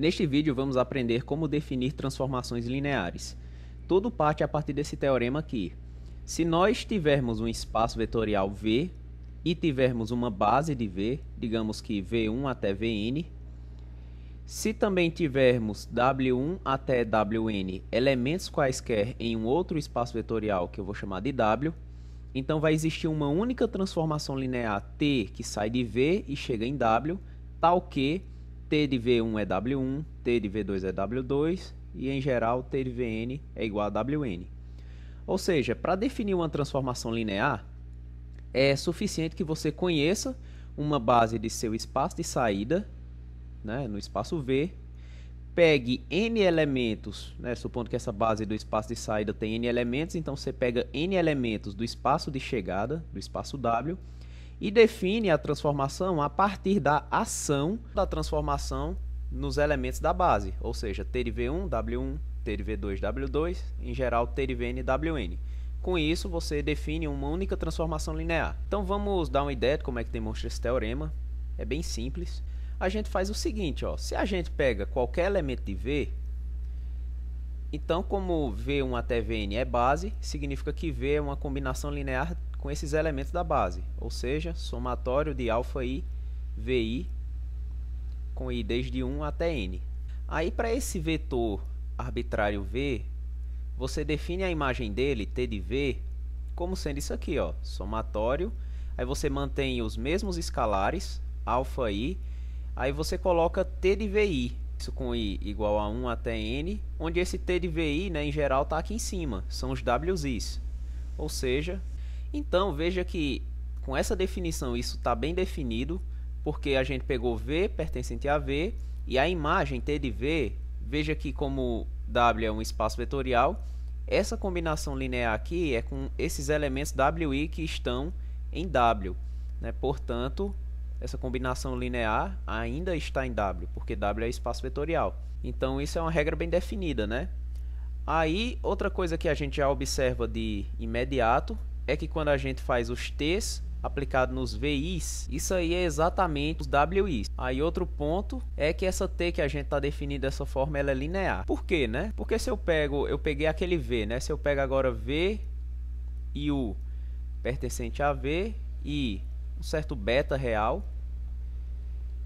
Neste vídeo vamos aprender como definir transformações lineares. Tudo parte a partir desse teorema aqui. Se nós tivermos um espaço vetorial V e tivermos uma base de V, digamos que V1 até Vn, se também tivermos W1 até Wn elementos quaisquer em um outro espaço vetorial que eu vou chamar de W, então vai existir uma única transformação linear T que sai de V e chega em W, tal que T de V1 é W1, T de V2 é W2 e, em geral, T de Vn é igual a Wn. Ou seja, para definir uma transformação linear, é suficiente que você conheça uma base de seu espaço de saída, né, no espaço V, pegue n elementos, né, supondo que essa base do espaço de saída tem n elementos, então você pega n elementos do espaço de chegada, do espaço W, e define a transformação a partir da ação da transformação nos elementos da base, ou seja, T de V1, W1, T de V2, W2, em geral T de Vn, Wn. Com isso, você define uma única transformação linear. Então vamos dar uma ideia de como é que demonstra esse teorema. É bem simples. A gente faz o seguinte, ó, se a gente pega qualquer elemento de V, então como V1 até Vn é base, significa que V é uma combinação linear com esses elementos da base, ou seja, somatório de αi, vi, com i desde 1 até n. Aí para esse vetor arbitrário V, você define a imagem dele, T de V, como sendo isso aqui, ó, somatório, aí você mantém os mesmos escalares, αi, aí você coloca T de vi, isso com i igual a 1 até n, onde esse T de vi, né, em geral, está aqui em cima, são os wi's. Ou seja, então veja que com essa definição isso está bem definido, porque a gente pegou V pertencente a V, e a imagem T de V, veja que como W é um espaço vetorial, essa combinação linear aqui é com esses elementos wi que estão em W, né? Portanto, essa combinação linear ainda está em W, porque W é espaço vetorial. Então isso é uma regra bem definida, né? Aí, outra coisa que a gente já observa de imediato é que quando a gente faz os T's aplicado nos VI's, isso aí é exatamente os WI's. Aí outro ponto é que essa T que a gente está definindo dessa forma, ela é linear. Por quê, né? Porque se eu peguei aquele V, né? Se eu pego agora V e U pertencente a V e um certo beta real,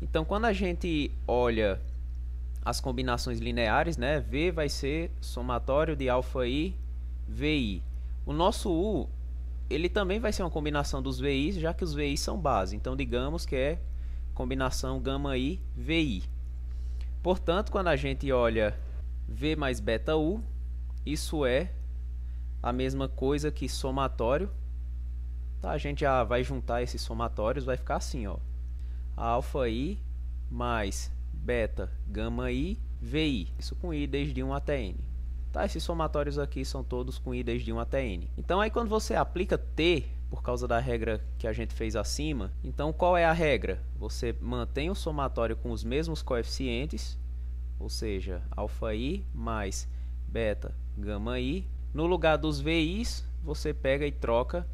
então quando a gente olha as combinações lineares, né? V vai ser somatório de αi, vi. O nosso U, ele também vai ser uma combinação dos VI's, já que os VI's são base. Então, digamos que é combinação γi, VI. Portanto, quando a gente olha V mais beta U, isso é a mesma coisa que somatório. Tá? A gente já vai juntar esses somatórios, vai ficar assim, ó. αi mais beta γi, VI. Isso com i desde 1 até n. Tá, esses somatórios aqui são todos com i desde 1 até n. Então, aí quando você aplica T, por causa da regra que a gente fez acima, então qual é a regra? Você mantém o somatório com os mesmos coeficientes, ou seja, αi mais beta γi. No lugar dos VI's, você pega e troca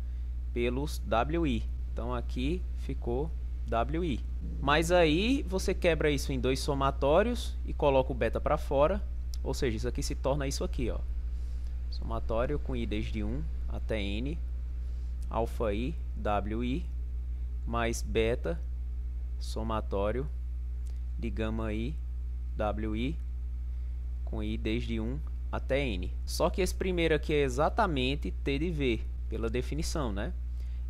pelos wi. Então, aqui ficou wi. Mas aí, você quebra isso em dois somatórios e coloca o beta para fora. Ou seja, isso aqui se torna isso aqui, ó. Somatório com i desde 1 até n, αi, wi, mais beta, somatório de γi, wi, com i desde 1 até n. Só que esse primeiro aqui é exatamente T de V, pela definição, né?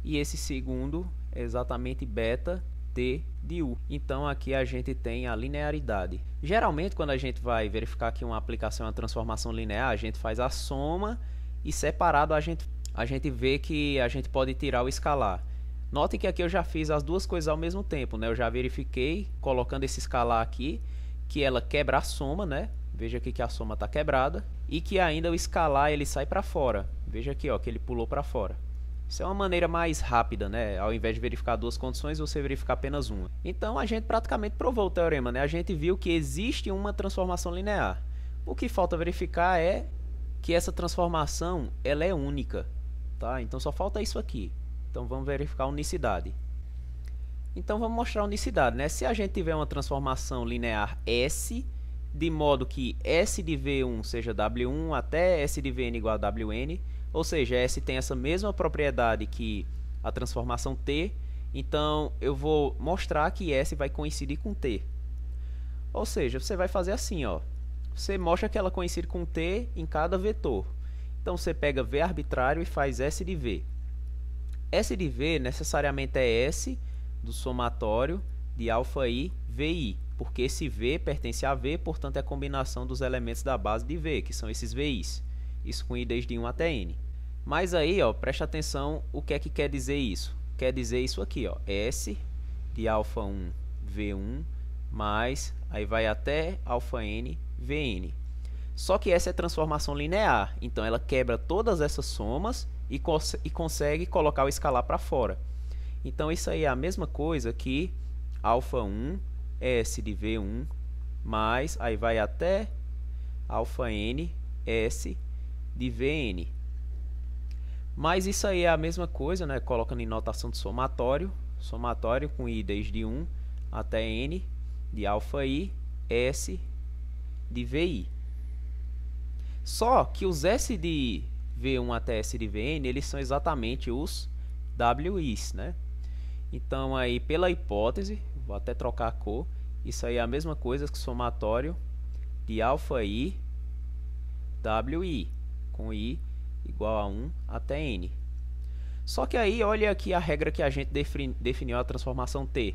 E esse segundo é exatamente beta T de U. Então, aqui a gente tem a linearidade. Geralmente, quando a gente vai verificar que uma aplicação é uma transformação linear, a gente faz a soma e separado a gente vê que a gente pode tirar o escalar. Note que aqui eu já fiz as duas coisas ao mesmo tempo, né? Eu já verifiquei, colocando esse escalar aqui, que ela quebra a soma, né? Veja aqui que a soma está quebrada. E que ainda o escalar ele sai para fora. Veja aqui, ó, que ele pulou para fora. Isso é uma maneira mais rápida, né? Ao invés de verificar duas condições, você verificar apenas uma. Então, a gente praticamente provou o teorema, né? A gente viu que existe uma transformação linear. O que falta verificar é que essa transformação ela é única, tá? Então, só falta isso aqui. Então, vamos verificar a unicidade. Então, vamos mostrar a unicidade, né? Se a gente tiver uma transformação linear S, de modo que S de V1 seja W1 até S de Vn igual a Wn, ou seja, S tem essa mesma propriedade que a transformação T, então eu vou mostrar que S vai coincidir com T. Ou seja, você vai fazer assim, ó. Você mostra que ela coincide com T em cada vetor. Então você pega V arbitrário e faz S de V. S de V necessariamente é S do somatório de αi VI, porque esse V pertence a V, portanto é a combinação dos elementos da base de V, que são esses VIs. Isso com I desde 1 até N. Mas aí, ó, preste atenção o que é que quer dizer isso. Quer dizer isso aqui, ó, S de α1 V1 mais, aí vai até αn Vn. Só que essa é transformação linear, então ela quebra todas essas somas e consegue colocar o escalar para fora. Então isso aí é a mesma coisa que α1 S de V1 mais, aí vai até αn S de Vn. Mas isso aí é a mesma coisa, né? Colocando em notação de somatório, somatório com I desde 1 até N de αi S de VI. Só que os S de V1 até S de Vn, eles são exatamente os WIs, né? Então aí, pela hipótese, vou até trocar a cor, isso aí é a mesma coisa que somatório de αi WI, com I igual a 1 até N. Só que aí, olha aqui a regra que a gente definiu a transformação T.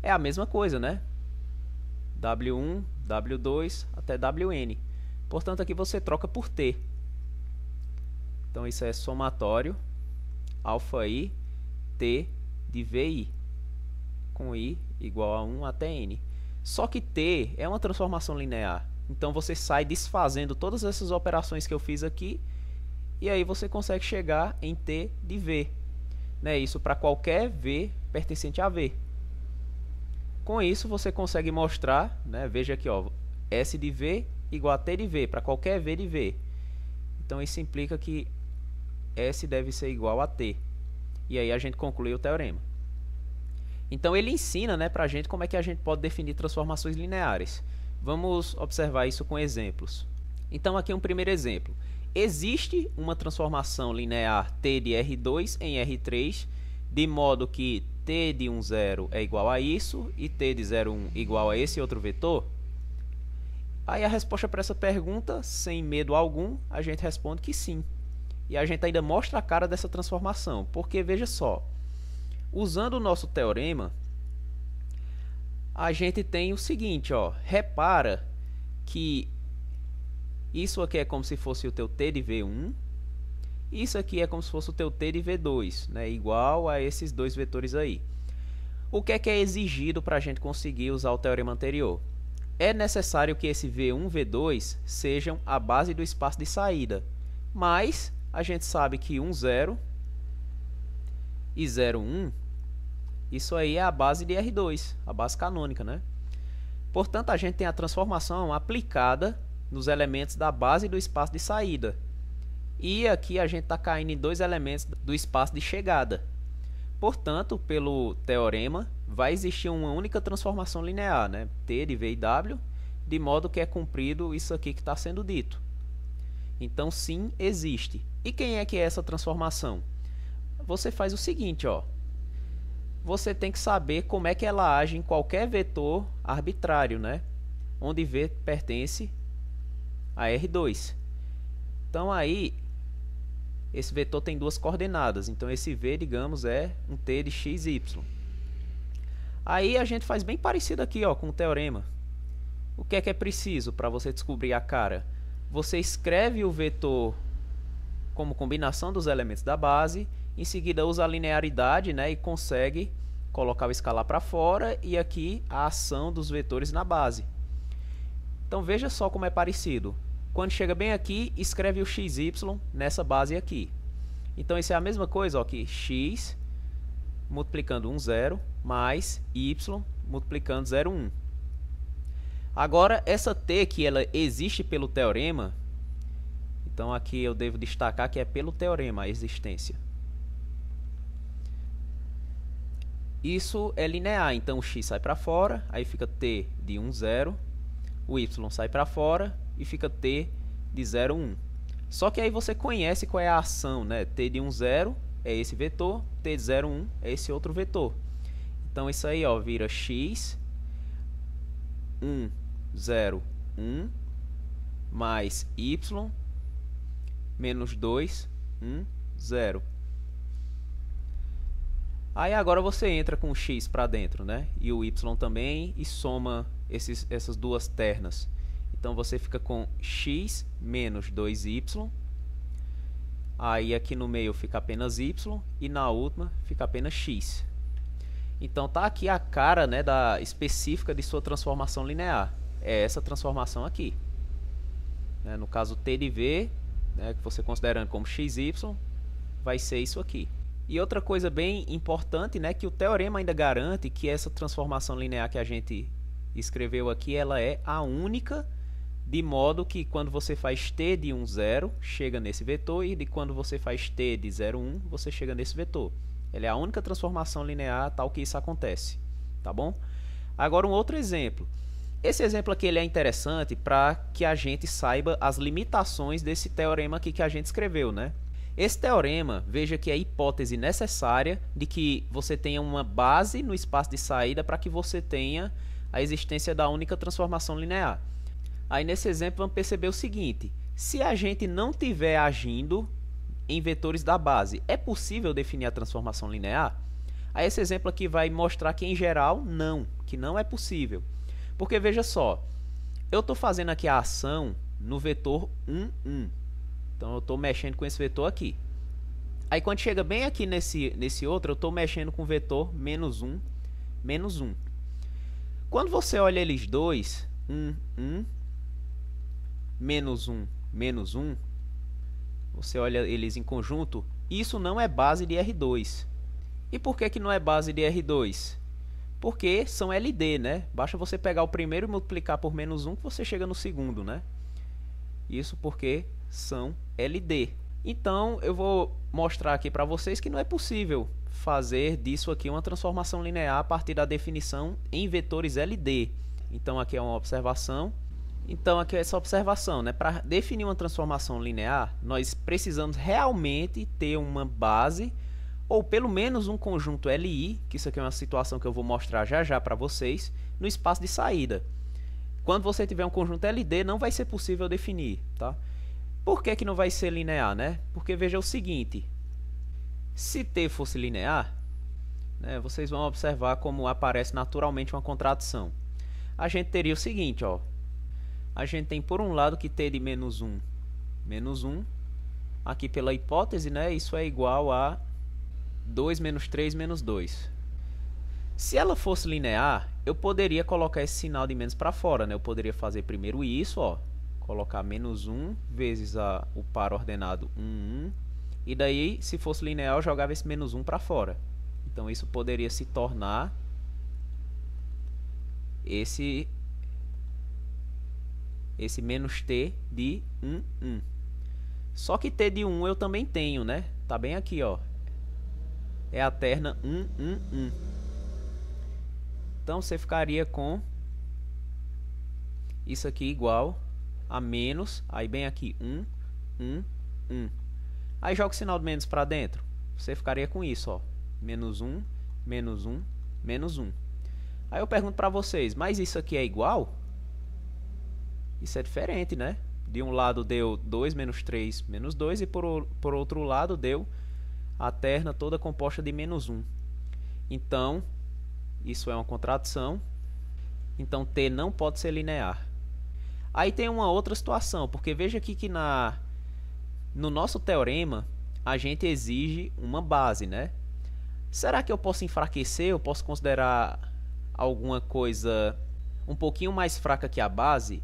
É a mesma coisa, né? W1, W2 até Wn. Portanto, aqui você troca por T. Então, isso é somatório αi T de VI, com I igual a 1 até N. Só que T é uma transformação linear. Então, você sai desfazendo todas essas operações que eu fiz aqui, e aí você consegue chegar em T de V. Né? Isso para qualquer V pertencente a V. Com isso, você consegue mostrar, né? Veja aqui, ó, S de V igual a T de V, para qualquer V de V. Então, isso implica que S deve ser igual a T. E aí a gente conclui o teorema. Então, ele ensina, né, para a gente como é que a gente pode definir transformações lineares. Vamos observar isso com exemplos. Então, aqui um primeiro exemplo. Existe uma transformação linear T de R2 em R3, de modo que T de 1, 0 é igual a isso e T de 0, 1 igual a esse outro vetor? Aí a resposta para essa pergunta, sem medo algum, a gente responde que sim. E a gente ainda mostra a cara dessa transformação, porque veja só, usando o nosso teorema, a gente tem o seguinte, ó, repara que isso aqui é como se fosse o teu T de V1, isso aqui é como se fosse o teu T de V2, né, igual a esses dois vetores aí. O que é exigido para a gente conseguir usar o teorema anterior? É necessário que esse V1 e V2 sejam a base do espaço de saída, mas a gente sabe que 1, 0 e 0, 1, isso aí é a base de R2, a base canônica, né? Portanto, a gente tem a transformação aplicada nos elementos da base do espaço de saída. E aqui a gente está caindo em dois elementos do espaço de chegada. Portanto, pelo teorema, vai existir uma única transformação linear, né? T de V e W, de modo que é cumprido isso aqui que está sendo dito. Então, sim, existe. E quem é que é essa transformação? Você faz o seguinte, ó. Você tem que saber como é que ela age em qualquer vetor arbitrário, né? Onde V pertence a R2. Então, aí, esse vetor tem duas coordenadas. Então, esse V, digamos, é um T de x, y. Aí, a gente faz bem parecido aqui, ó, com o teorema. O que é preciso para você descobrir a cara? Você escreve o vetor como combinação dos elementos da base, em seguida usa a linearidade, né, e consegue colocar o escalar para fora e aqui a ação dos vetores na base. Então veja só como é parecido. Quando chega bem aqui, escreve o xy nessa base aqui. Então isso é a mesma coisa, ó, que x multiplicando 1, 0 mais y multiplicando 0, 1. Agora, essa t que ela existe pelo teorema, então aqui eu devo destacar que é pelo teorema a existência. Isso é linear, então o x sai para fora, aí fica t de 1, 0, o y sai para fora e fica t de 0, 1. Só que aí você conhece qual é a ação, né? T de 1, 0 é esse vetor, t de 0, 1 é esse outro vetor. Então isso aí, ó, vira x 1, 0, 1 mais y menos 2, 1, 0. Aí agora você entra com o x para dentro, né? E o y também, e soma essas duas ternas. Então você fica com x menos 2y. Aí aqui no meio fica apenas y e na última fica apenas x. Então tá aqui a cara, né, específica de sua transformação linear. É essa transformação aqui. No caso t de v, né, que você considerando como xy, vai ser isso aqui. E outra coisa bem importante, né, que o teorema ainda garante que essa transformação linear que a gente escreveu aqui, ela é a única, de modo que quando você faz t de 1, 0, chega nesse vetor, e de quando você faz t de 0, 1, você chega nesse vetor. Ela é a única transformação linear tal que isso acontece, tá bom? Agora um outro exemplo. Esse exemplo aqui ele é interessante para que a gente saiba as limitações desse teorema aqui que a gente escreveu, né? Esse teorema, veja que é a hipótese necessária de que você tenha uma base no espaço de saída para que você tenha a existência da única transformação linear. Aí nesse exemplo vamos perceber o seguinte: se a gente não estiver agindo em vetores da base, é possível definir a transformação linear? Aí esse exemplo aqui vai mostrar que em geral não, que não é possível. Porque veja só, eu estou fazendo aqui a ação no vetor 1, 1. Então eu estou mexendo com esse vetor aqui. Aí quando chega bem aqui nesse outro, eu estou mexendo com o vetor menos 1, menos 1. Quando você olha eles dois, 1, 1, menos 1, menos 1, você olha eles em conjunto, isso não é base de R2. E por que não é base de R2? Porque são LD, né? Basta você pegar o primeiro e multiplicar por menos 1 que você chega no segundo, né? Isso porque são LD. Então, eu vou mostrar aqui para vocês que não é possível fazer disso aqui uma transformação linear a partir da definição em vetores LD. Então, aqui é uma observação. Então, aqui é essa observação, né? Para definir uma transformação linear, nós precisamos realmente ter uma base, ou pelo menos um conjunto Li, que isso aqui é uma situação que eu vou mostrar já já para vocês, no espaço de saída. Quando você tiver um conjunto LD, não vai ser possível definir, tá? Por que não vai ser linear, né? Porque veja o seguinte, se T fosse linear, né, vocês vão observar como aparece naturalmente uma contradição. A gente teria o seguinte, ó, a gente tem por um lado que T de menos 1, aqui pela hipótese, né, isso é igual a 2 menos 3 menos 2. Se ela fosse linear, eu poderia colocar esse sinal de menos para fora, né? Eu poderia fazer primeiro isso, ó, colocar menos 1 vezes o par ordenado 1, 1, e daí, se fosse linear, eu jogava esse menos 1 para fora. Então, isso poderia se tornar esse menos t de 1, 1. Só que t de 1 eu também tenho, né? Tá bem aqui, ó. É a terna 1, 1, 1. Então, você ficaria com isso aqui igual a menos, aí bem aqui 1, 1, 1. Aí joga o sinal de menos para dentro. Você ficaria com isso, ó. Menos 1, menos 1, menos 1. Aí eu pergunto para vocês, mas isso aqui é igual? Isso é diferente, né? De um lado deu 2 menos 3 menos 2 e por outro lado deu a terna toda composta de menos 1. Então, isso é uma contradição. Então, T não pode ser linear. Aí tem uma outra situação, porque veja aqui que no nosso teorema, a gente exige uma base, né? Será que eu posso enfraquecer? Eu posso considerar alguma coisa um pouquinho mais fraca que a base?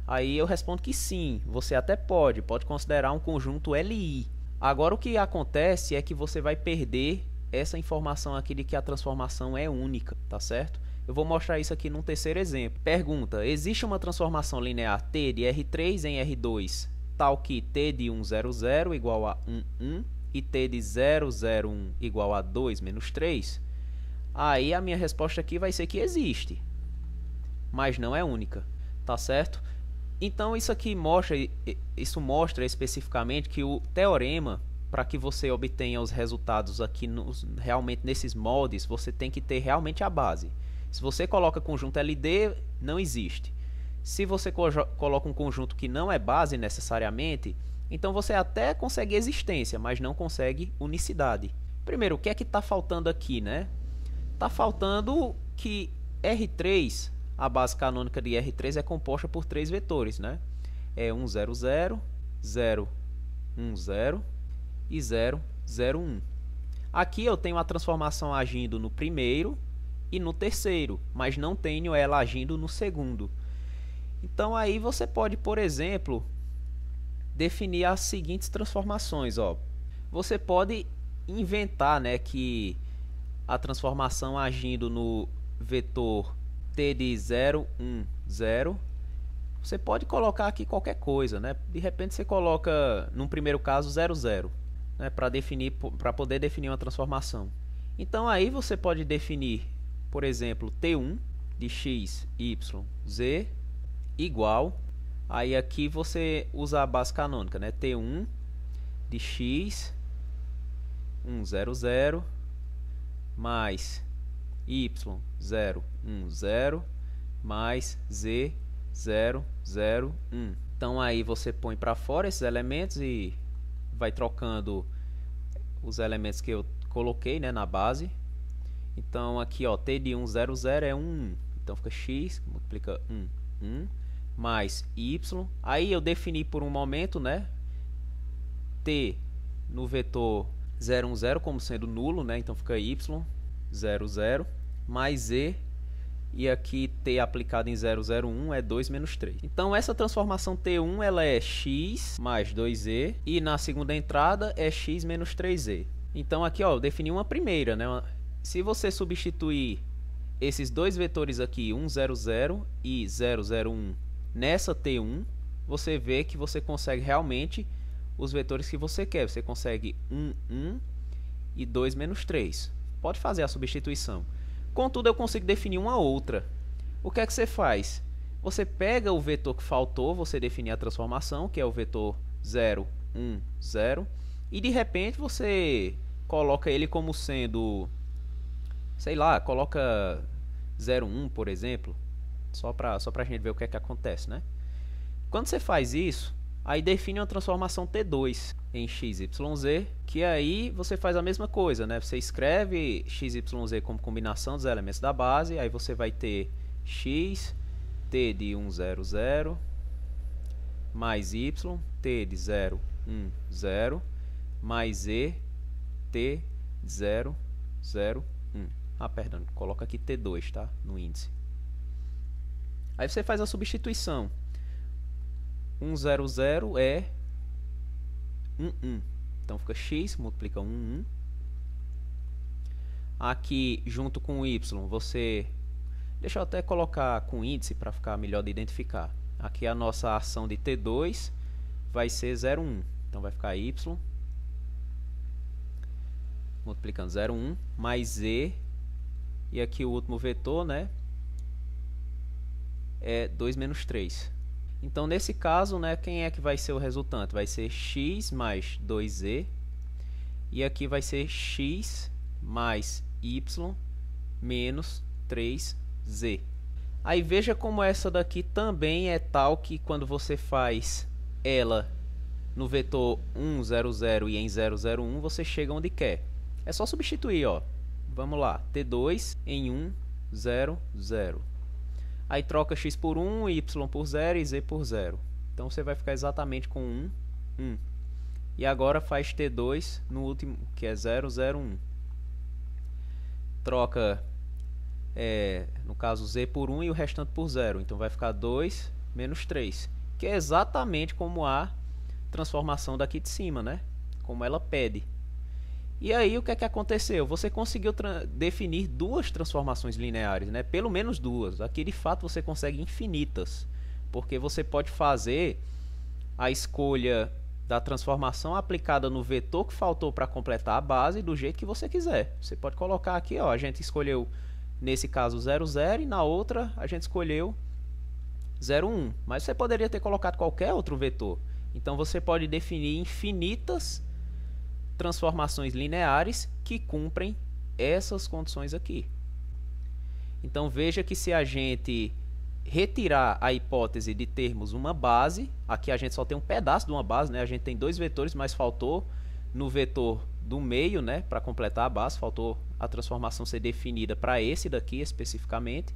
Aí eu respondo que sim, você até pode considerar um conjunto Li. Agora o que acontece é que você vai perder essa informação aqui de que a transformação é única, tá certo? Eu vou mostrar isso aqui num terceiro exemplo. Pergunta, existe uma transformação linear T de R3 em R2, tal que T de 1, 0, 0 igual a 1, 1 e T de 0, 0, 1 igual a 2 menos 3? Aí a minha resposta aqui vai ser que existe, mas não é única, tá certo? Então isso mostra especificamente que o teorema, para que você obtenha os resultados aqui realmente nesses moldes, você tem que ter realmente a base. Se você coloca conjunto LD, não existe. Se você coloca um conjunto que não é base necessariamente, então você até consegue existência, mas não consegue unicidade. Primeiro, o que é que está faltando aqui, né? Está faltando que R3, a base canônica de R3 é composta por 3 vetores, né? É 1, 0, 0, 0, 1, 0 e 0, 0, 1. Aqui eu tenho a transformação agindo no primeiro e no terceiro, mas não tenho ela agindo no segundo. Então aí você pode, por exemplo, definir as seguintes transformações, ó. Você pode inventar, né, que a transformação agindo no vetor t de 0, 1, 0, você pode colocar aqui qualquer coisa, né? De repente você coloca, num primeiro caso, 0, 0, né, para poder definir uma transformação. Então aí você pode definir, por exemplo, t1 de x, y, z igual, aí aqui você usa a base canônica, né? t1 de x, 1, 0, 0, mais y, 0, 1, 0, mais z, 0, 0, 1. Então aí você põe para fora esses elementos e vai trocando os elementos que eu coloquei, né, na base. Então aqui, ó, t de 1, 0, 0 é 1, 1. Então fica x, multiplica 1, 1, mais y. Aí eu defini por um momento, né, t no vetor 0, 1, 0 como sendo nulo, né? Então fica y, 0, 0, mais z, e aqui t aplicado em 0, 0, 1 é 2 menos 3. Então essa transformação t1 ela é x mais 2z, e na segunda entrada é x menos 3z. Então aqui, ó, eu defini uma primeira, né? Se você substituir esses dois vetores aqui, 1, 0, 0 e 0, 0, 1, nessa t1, você vê que você consegue realmente os vetores que você quer. Você consegue 1, 1 e 2 menos 3. Pode fazer a substituição. Contudo, eu consigo definir uma outra. O que é que você faz? Você pega o vetor que faltou, você define a transformação, que é o vetor 0, 1, 0, e de repente você coloca ele como sendo, sei lá, coloca 0, 1, por exemplo, só para a gente ver o que é que acontece, né? Quando você faz isso, aí define uma transformação T2 em x, y, z, que aí você faz a mesma coisa, né? Você escreve x, y, z como combinação dos elementos da base, aí você vai ter x, t de 1, 0, 0, mais y, t de 0, 1, 0, mais z, t de 0, 0, 1. Ah, perdão, coloca aqui T2, tá? No índice. Aí você faz a substituição. 1, 0, 0 é 1, 1. Então fica x, multiplica 1, 1. Aqui, junto com o y, você... Deixa eu até colocar com índice para ficar melhor de identificar. Aqui a nossa ação de T2 vai ser 0, 1. Então vai ficar y, multiplicando 0, 1, mais z, e aqui o último vetor, né, é 2 menos 3. Então, nesse caso, né, quem é que vai ser o resultante? Vai ser x mais 2z, e aqui vai ser x mais y menos 3z. Aí veja como essa daqui também é tal que quando você faz ela no vetor 1, 0, 0 e em 0, 0, 1, você chega onde quer. É só substituir, ó. Vamos lá, T2 em 1, 0, 0. Aí troca x por 1, y por 0 e z por 0. Então você vai ficar exatamente com 1, 1. E agora faz T2 no último, que é 0, 0, 1. Troca, no caso, z por 1 e o restante por 0. Então vai ficar 2 menos 3. Que é exatamente como a transformação daqui de cima, né? Como ela pede. E aí o que é que aconteceu? Você conseguiu definir duas transformações lineares, né? Pelo menos duas. Aqui de fato você consegue infinitas, porque você pode fazer a escolha da transformação aplicada no vetor que faltou para completar a base do jeito que você quiser. Você pode colocar aqui, ó, a gente escolheu nesse caso 0, 0 e na outra a gente escolheu 0, 1. Mas você poderia ter colocado qualquer outro vetor. Então você pode definir infinitas transformações lineares que cumprem essas condições aqui. Então veja que se a gente retirar a hipótese de termos uma base, aqui a gente só tem um pedaço de uma base, né? A gente tem dois vetores, mas faltou no vetor do meio, né, para completar a base, faltou a transformação ser definida para esse daqui especificamente.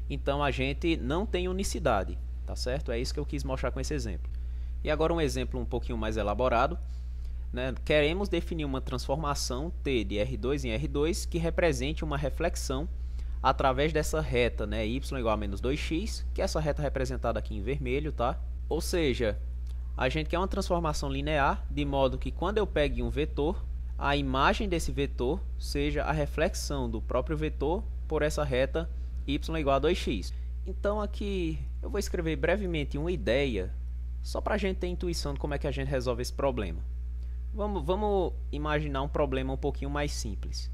Então a gente não tem unicidade, tá certo? É isso que eu quis mostrar com esse exemplo. E agora um exemplo um pouquinho mais elaborado, né? Queremos definir uma transformação T de R2 em R2 que represente uma reflexão através dessa reta, né, y igual a menos 2x, que é essa reta representada aqui em vermelho, tá? Ou seja, a gente quer uma transformação linear, de modo que quando eu pegue um vetor, a imagem desse vetor seja a reflexão do próprio vetor por essa reta y igual a 2x. Então aqui eu vou escrever brevemente uma ideia, só para a gente ter intuição de como é que a gente resolve esse problema. Vamos imaginar um problema um pouquinho mais simples.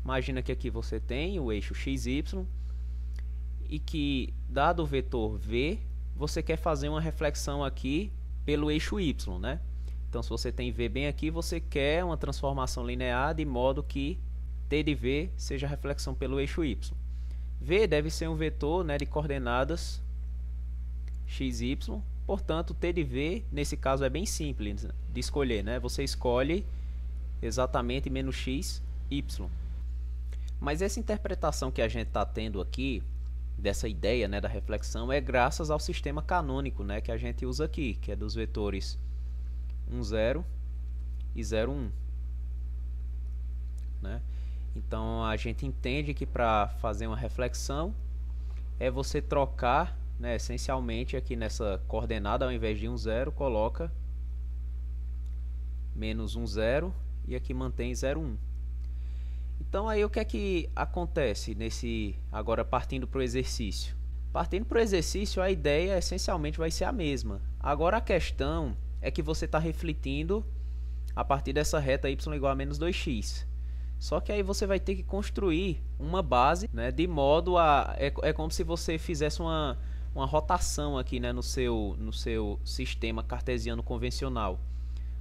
Imagina que aqui você tem o eixo xy e que, dado o vetor v, você quer fazer uma reflexão aqui pelo eixo y, né? Então, se você tem v bem aqui, você quer uma transformação linear de modo que t de v seja a reflexão pelo eixo y. V deve ser um vetor, né, de coordenadas xy, portanto, t de v, nesse caso, é bem simples de escolher, né? Você escolhe exatamente menos x, y. Mas essa interpretação que a gente está tendo aqui, dessa ideia, né, da reflexão, é graças ao sistema canônico, né, que a gente usa aqui, que é dos vetores 1, 0 e 0, 1. Né? Então, a gente entende que para fazer uma reflexão, é você trocar, né, essencialmente aqui nessa coordenada, ao invés de 1, 0, coloca menos 1, 0 e aqui mantém 0, 1. Então aí o que é que acontece nesse, agora partindo para o exercício? Partindo para o exercício, a ideia essencialmente vai ser a mesma. Agora a questão é que você está refletindo a partir dessa reta y igual a menos 2x. Só que aí você vai ter que construir uma base, né, de modo a... É como se você fizesse uma rotação aqui, né, no seu sistema cartesiano convencional.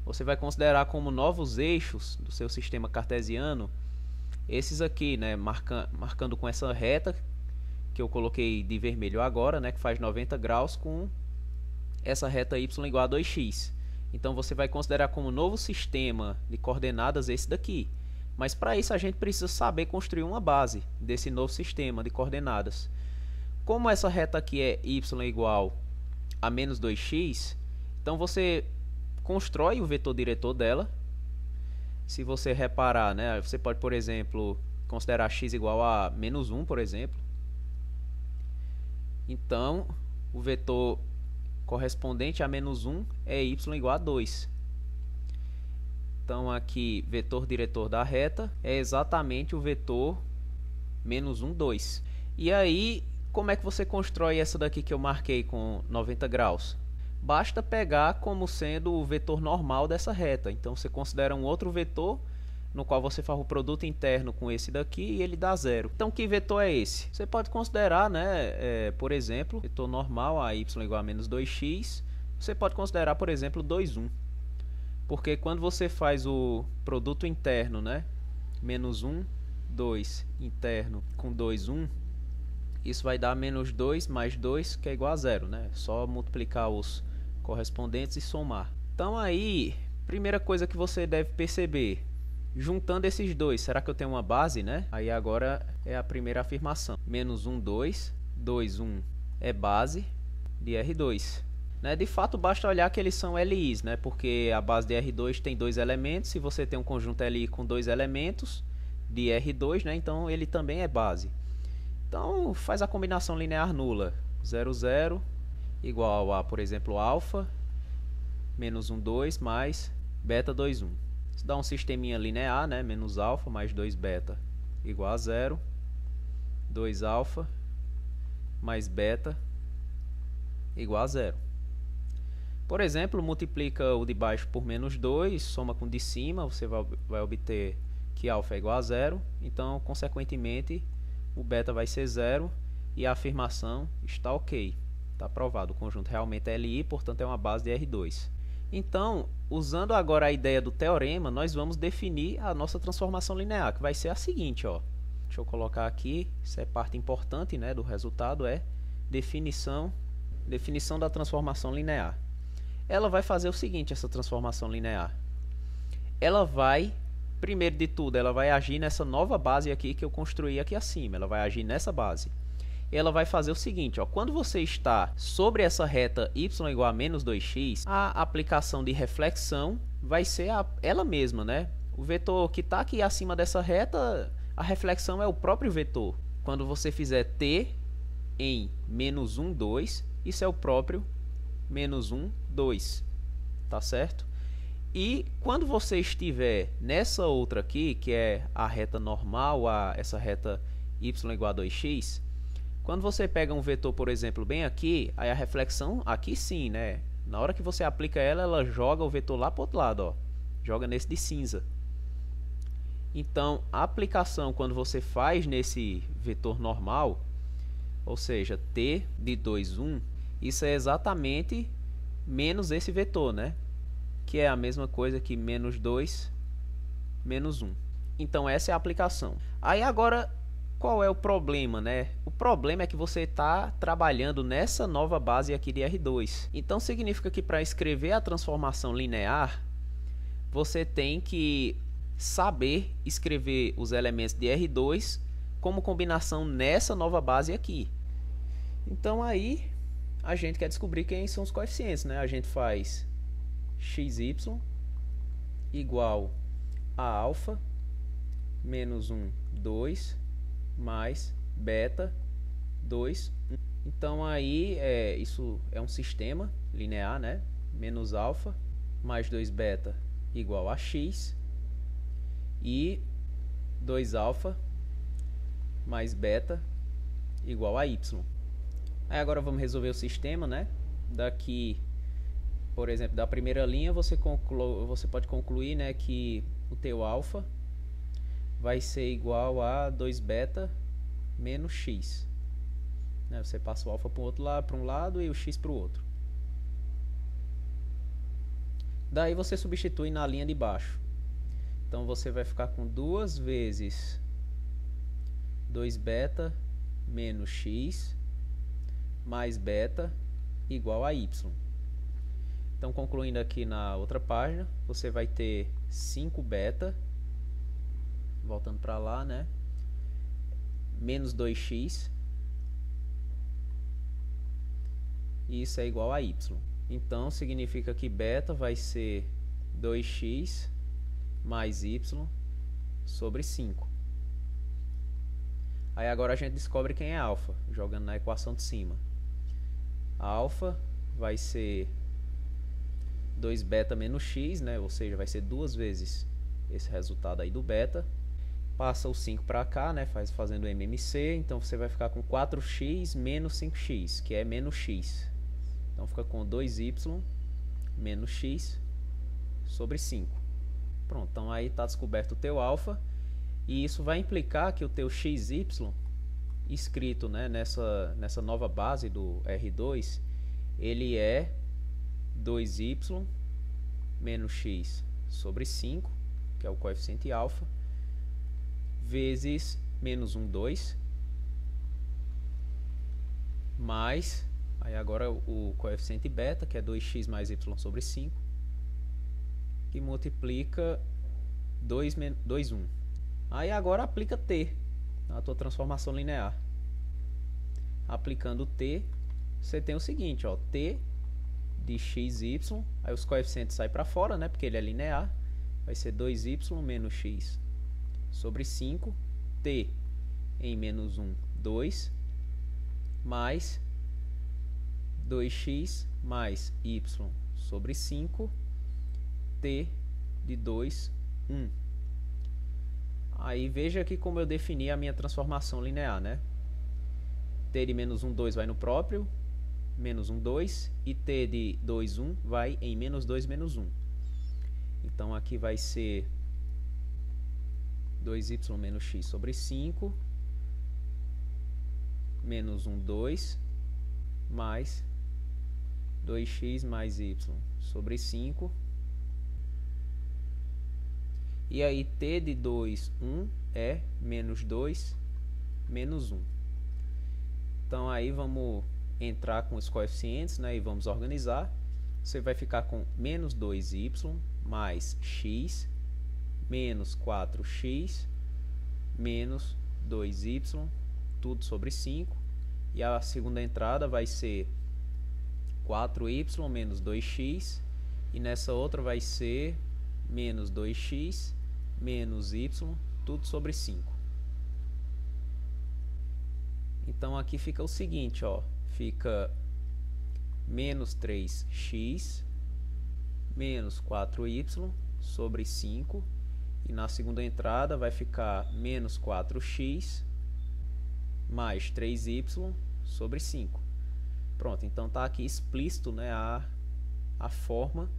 Você vai considerar como novos eixos do seu sistema cartesiano esses aqui, né, marcando com essa reta que eu coloquei de vermelho agora, né, que faz 90 graus com essa reta y igual a 2x. Então você vai considerar como novo sistema de coordenadas esse daqui. Mas para isso a gente precisa saber construir uma base desse novo sistema de coordenadas. Como essa reta aqui é y igual a menos 2x, então você constrói o vetor diretor dela. Se você reparar, né, você pode, por exemplo, considerar x igual a menos 1, por exemplo. Então, o vetor correspondente a menos 1 é y igual a 2. Então, aqui, vetor diretor da reta é exatamente o vetor menos 1, 2. E aí, como é que você constrói essa daqui que eu marquei com 90 graus? Basta pegar como sendo o vetor normal dessa reta. Então, você considera um outro vetor, no qual você faz o produto interno com esse daqui e ele dá zero. Então, que vetor é esse? Você pode considerar, né, por exemplo, vetor normal, a y igual a menos 2x. Você pode considerar, por exemplo, 2, 1. Porque quando você faz o produto interno, né, menos 1, 2, interno com 2, 1, isso vai dar menos 2 mais 2, que é igual a zero, né? Só multiplicar os correspondentes e somar. Então aí, primeira coisa que você deve perceber, juntando esses dois, será que eu tenho uma base, né? Aí agora é a primeira afirmação. Menos 1, 2, 2, 1 é base de R2. Né? De fato, basta olhar que eles são LIs, né? Porque a base de R2 tem dois elementos, se você tem um conjunto LI com dois elementos de R2, né? Então ele também é base. Então faz a combinação linear nula, 0, 0, igual a, por exemplo, alfa, menos 1, 2, mais beta 2, 1. Isso dá um sisteminha linear, né? Menos alfa mais 2 beta igual a 0, 2 alfa mais beta igual a 0. Por exemplo, multiplica o de baixo por menos 2, soma com o de cima, você vai obter que alfa é igual a zero. Então, consequentemente, o beta vai ser zero e a afirmação está ok. Está aprovado. O conjunto realmente é Li, portanto é uma base de R2. Então, usando agora a ideia do teorema, nós vamos definir a nossa transformação linear, que vai ser a seguinte, ó. Deixa eu colocar aqui, isso é parte importante, né, do resultado, é definição da transformação linear. Ela vai fazer o seguinte, essa transformação linear. Ela vai, primeiro de tudo, ela vai agir nessa nova base aqui que eu construí aqui acima. Ela vai agir nessa base. Ela vai fazer o seguinte, ó, quando você está sobre essa reta y igual a menos 2x, a aplicação de reflexão vai ser ela mesma, né? O vetor que está aqui acima dessa reta, a reflexão é o próprio vetor. Quando você fizer t em menos 1, 2, isso é o próprio menos 1, 2, tá certo? E quando você estiver nessa outra aqui, que é a reta normal, essa reta y igual a 2x, quando você pega um vetor, por exemplo, bem aqui, aí a reflexão, aqui sim, né? Na hora que você aplica ela, ela joga o vetor lá para o outro lado, ó. Joga nesse de cinza. Então, a aplicação, quando você faz nesse vetor normal, ou seja, t de 2, 1, isso é exatamente menos esse vetor, né? Que é a mesma coisa que menos 2, menos 1. Então, essa é a aplicação. Aí, agora, qual é o problema, né? O problema é que você está trabalhando nessa nova base aqui de R2. Então, significa que para escrever a transformação linear, você tem que saber escrever os elementos de R2 como combinação nessa nova base aqui. Então, aí, a gente quer descobrir quem são os coeficientes, né? A gente faz xy igual a alfa menos 1, 2, mais beta 2, 1. Então aí isso é um sistema linear, né? Menos alfa mais 2 beta igual a x e 2 alfa mais beta igual a y. Aí agora vamos resolver o sistema, né? Daqui, por exemplo, da primeira linha você pode concluir, né, que o teu alfa vai ser igual a 2 beta menos x. Né? Você passa o alfa para um lado e o x para o outro. Daí você substitui na linha de baixo. Então você vai ficar com 2 vezes 2 beta menos x mais beta igual a y. Então, concluindo aqui na outra página, você vai ter 5 beta, voltando para lá, né? Menos 2x, e isso é igual a y. Então, significa que beta vai ser 2x mais y sobre 5. Aí agora a gente descobre quem é alfa, jogando na equação de cima. A alfa vai ser 2 beta menos x, né? Ou seja, vai ser 2 vezes esse resultado aí do beta. Passa o 5 para cá, né? Fazendo MMC, então você vai ficar com 4x menos 5x, que é menos x. Então fica com 2y menos x sobre 5. Pronto, então aí está descoberto o teu alfa. E isso vai implicar que o teu xy, escrito, né, nessa nova base do R2, ele é 2y menos x sobre 5, que é o coeficiente alfa, vezes menos 1, 2, mais, aí agora o coeficiente beta, que é 2x mais y sobre 5, que multiplica 2, 1. Aí agora aplica t na tua transformação linear. Aplicando t, você tem o seguinte, ó, t de xy, aí os coeficientes saem para fora, né, porque ele é linear, vai ser 2y menos x sobre 5, t em menos 1, 2, mais 2x mais y sobre 5, t de 2, 1. Aí veja aqui como eu defini a minha transformação linear, né? T de menos 1, 2 vai no próprio, menos 1, 2, e t de 2, 1 vai em menos 2, menos 1. Então, aqui vai ser 2y menos x sobre 5, menos 1, 2, mais 2x mais y sobre 5. E aí, t de 2, 1 é menos 2, menos 1. Então, aí vamos entrar com os coeficientes, né, e vamos organizar. Você vai ficar com menos 2y mais x, menos 4x, menos 2y, tudo sobre 5. E a segunda entrada vai ser 4y menos 2x, e nessa outra vai ser menos 2x, menos y, tudo sobre 5. Então, aqui fica o seguinte, ó, fica menos 3x, menos 4y sobre 5, e na segunda entrada vai ficar menos 4x, mais 3y sobre 5. Pronto, então está aqui explícito, né, a forma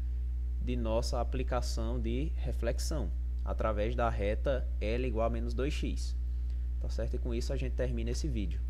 de nossa aplicação de reflexão, através da reta L igual a menos 2x. Tá certo? E com isso a gente termina esse vídeo.